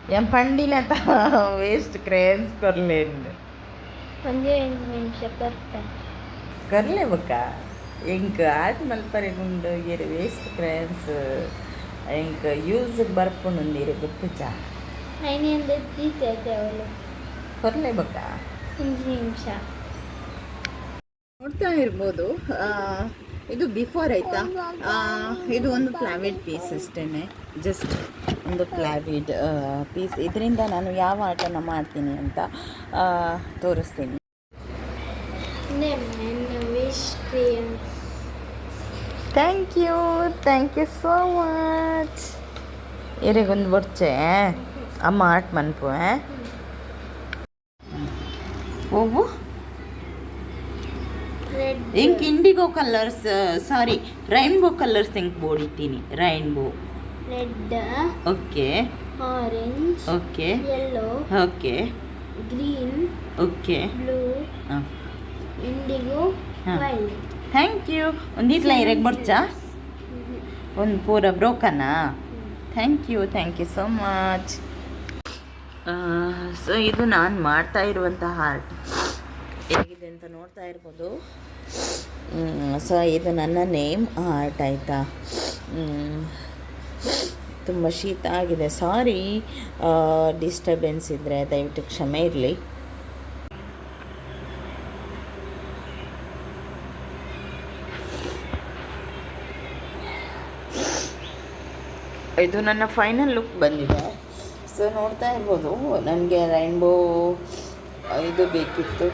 yang pandina ta waste crayons करलेन म्हणजे निमिष करता करले बका इंक आर्ट मल्परेगुंड येरे वेस्ट क्रेयन्स इंक ಯೂಸ್ ಬರ್ಪುಂಡು ಗೊತ್ತುಚಾ ಐನಿಂದ ದೀತೈತೆ ಅವಳು ಕೊರ್ಲೆ ಬಕ್ಕ ಒಂದು ನಿಮಿಷ ನೋಡ್ತಾ ಇರ್ಬೋದು ಇದು ಬಿಫೋರ್ ಆಯಿತಾ ಇದು ಒಂದು ಪ್ಲಾವಿಡ್ ಪೀಸ್ ಅಷ್ಟೇ ಜಸ್ಟ್ ಒಂದು ಪ್ಲಾವಿಡ್ ಪೀಸ್ ಇದರಿಂದ ನಾನು ಯಾವ ಆಟನ ಮಾಡ್ತೀನಿ ಅಂತ ತೋರಿಸ್ತೀನಿ ಥ್ಯಾಂಕ್ ಯು ಸೋ ಮಚ್ ಇರಿಗೊಂದು ಬರ್ಚೆ ಅಮ್ಮ ಆರ್ಟ್ ಮನ್ಪು ಹೂವು ink indigo colours sorry rainbow colours ink ಬೋಡಿತೀನಿ rainbow red okay orange okay yellow okay green okay blue indigo violet thank you ಒಂದಿಟ್ಲ ಇರಕ್ಕೆ ಬರ್ಚಾ ಒಂದು ಪೂರ ಬ್ರೋಕನಾ thank you so much so ಇದು ನಾನು ಮಾಡ್ತಾ ಇರುವಂತಹ ಆರ್ಟ್ ಹೇಗಿದೆ ಅಂತ ನೋಡ್ತಾ ಇರ್ಬೋದು ಸೊ ಇದು ನನ್ನ ನೇಮ್ ಆರ್ಟ್ ಆಯಿತಾ ತುಂಬ ಶೀತ ಆಗಿದೆ ಸಾರಿ ಡಿಸ್ಟರ್ಬೆನ್ಸ್ ಇದ್ದರೆ ದಯವಿಟ್ಟು ಕ್ಷಮೆ ಇರಲಿ ಇದು ನನ್ನ ಫೈನಲ್ ಲುಕ್ ಬಂದಿದೆ ಸೊ ನೋಡ್ತಾ ಇರ್ಬೋದು ನನಗೆ ರೈನ್ಬೋ ಇದು ಬೇಕಿತ್ತು